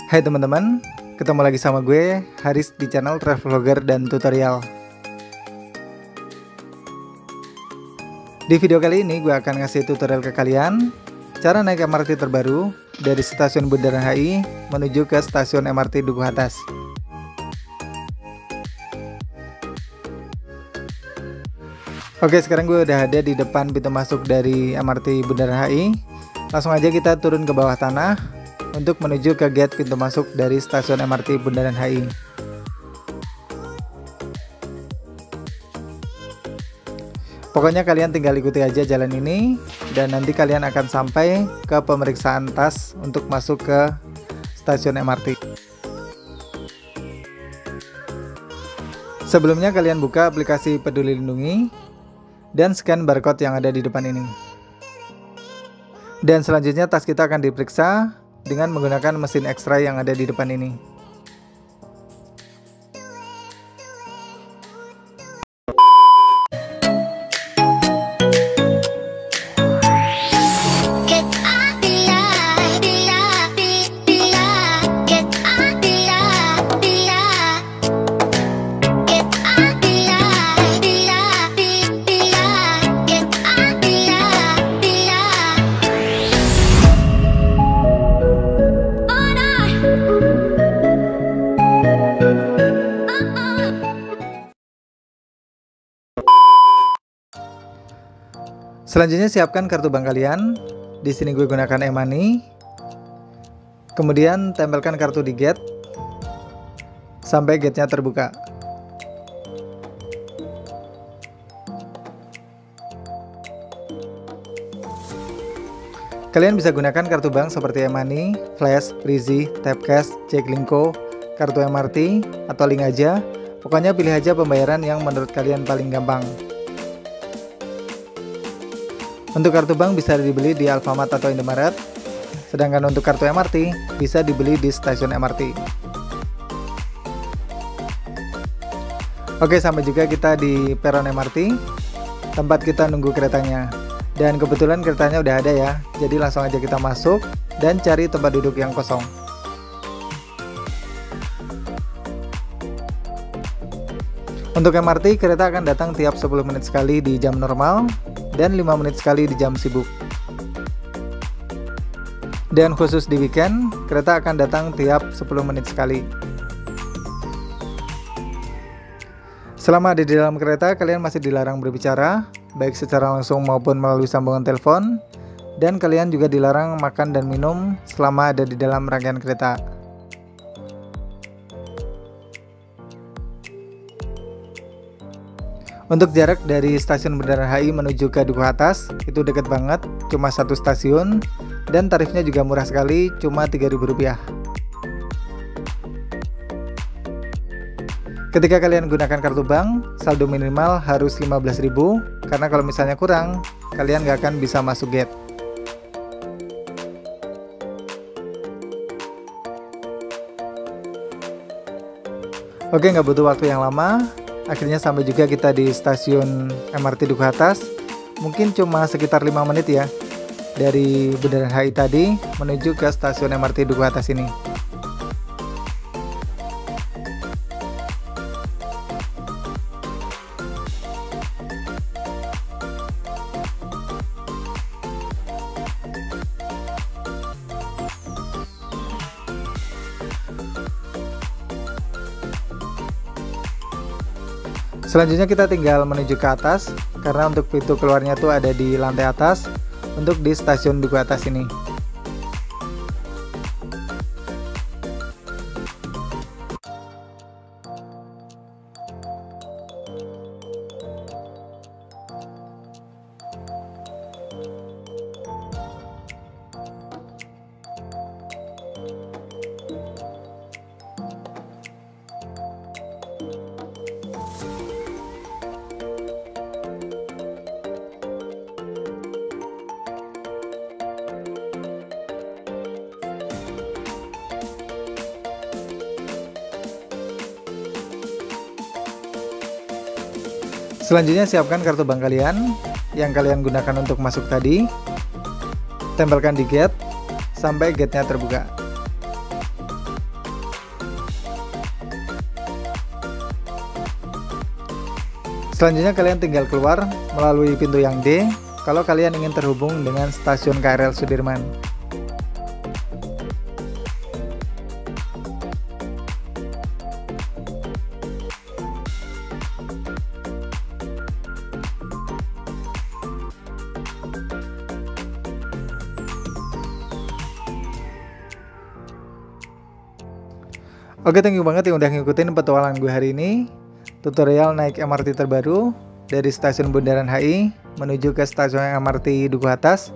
Hai teman-teman, ketemu lagi sama gue, Haris di channel Traveloger dan Tutorial. Di video kali ini gue akan ngasih tutorial ke kalian cara naik MRT terbaru dari stasiun Bundaran HI menuju ke stasiun MRT Dukuh Atas. Oke, sekarang gue udah ada di depan pintu masuk dari MRT Bundaran HI. Langsung aja kita turun ke bawah tanah untuk menuju ke gate pintu masuk dari stasiun MRT Bundaran HI. Pokoknya kalian tinggal ikuti aja jalan ini dan nanti kalian akan sampai ke pemeriksaan tas untuk masuk ke stasiun MRT. Sebelumnya kalian buka aplikasi Peduli Lindungi dan scan barcode yang ada di depan ini. Dan selanjutnya tas kita akan diperiksa dengan menggunakan mesin X-ray yang ada di depan ini. Selanjutnya siapkan kartu bank kalian. Di sini gue gunakan e-money. Kemudian tempelkan kartu di gate sampai gate-nya terbuka. Kalian bisa gunakan kartu bank seperti e-money, flash, Freezy, tap cash, Jaklingko, kartu MRT, atau link aja. Pokoknya pilih aja pembayaran yang menurut kalian paling gampang. Untuk kartu bank bisa dibeli di Alfamart atau Indomaret, sedangkan untuk kartu MRT bisa dibeli di stasiun MRT. Oke, sampai juga kita di peron MRT, tempat kita nunggu keretanya. Dan kebetulan keretanya udah ada ya, jadi langsung aja kita masuk dan cari tempat duduk yang kosong. Untuk MRT, kereta akan datang tiap 10 menit sekali di jam normal dan 5 menit sekali di jam sibuk. Dan khusus di weekend, kereta akan datang tiap 10 menit sekali. Selama ada di dalam kereta, kalian masih dilarang berbicara, baik secara langsung maupun melalui sambungan telepon, dan kalian juga dilarang makan dan minum selama ada di dalam rangkaian kereta. Untuk jarak dari stasiun Bundaran HI menuju ke Dukuh Atas itu dekat banget, cuma satu stasiun, dan tarifnya juga murah sekali, cuma Rp3.000. Ketika kalian gunakan kartu bank, saldo minimal harus Rp15.000, karena kalau misalnya kurang, kalian nggak akan bisa masuk gate. Oke, nggak butuh waktu yang lama. Akhirnya sampai juga kita di stasiun MRT Dukuh Atas. Mungkin cuma sekitar 5 menit ya dari Bundaran HI tadi menuju ke stasiun MRT Dukuh Atas ini. Selanjutnya kita tinggal menuju ke atas, karena untuk pintu keluarnya tuh ada di lantai atas untuk di stasiun Dukuh Atas ini. Selanjutnya siapkan kartu bank kalian yang kalian gunakan untuk masuk tadi. Tempelkan di gate sampai gate-nya terbuka. Selanjutnya kalian tinggal keluar melalui pintu yang D kalau kalian ingin terhubung dengan stasiun KRL Sudirman. Oke, thank you banget yang udah ngikutin petualangan gue hari ini. Tutorial naik MRT terbaru dari stasiun Bundaran HI menuju ke stasiun MRT Duku Atas.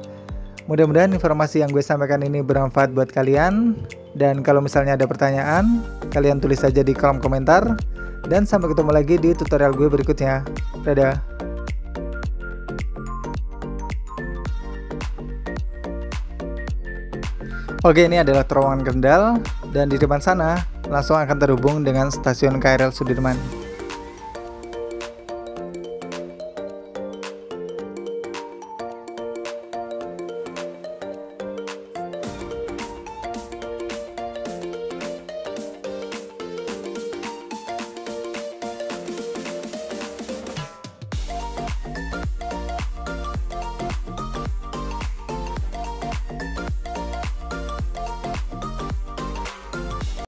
Mudah-mudahan informasi yang gue sampaikan ini bermanfaat buat kalian. Dan kalau misalnya ada pertanyaan, kalian tulis saja di kolom komentar. Dan sampai ketemu lagi di tutorial gue berikutnya. Dadah. Oke, ini adalah terowongan Kendal dan di depan sana langsung akan terhubung dengan stasiun KRL Sudirman.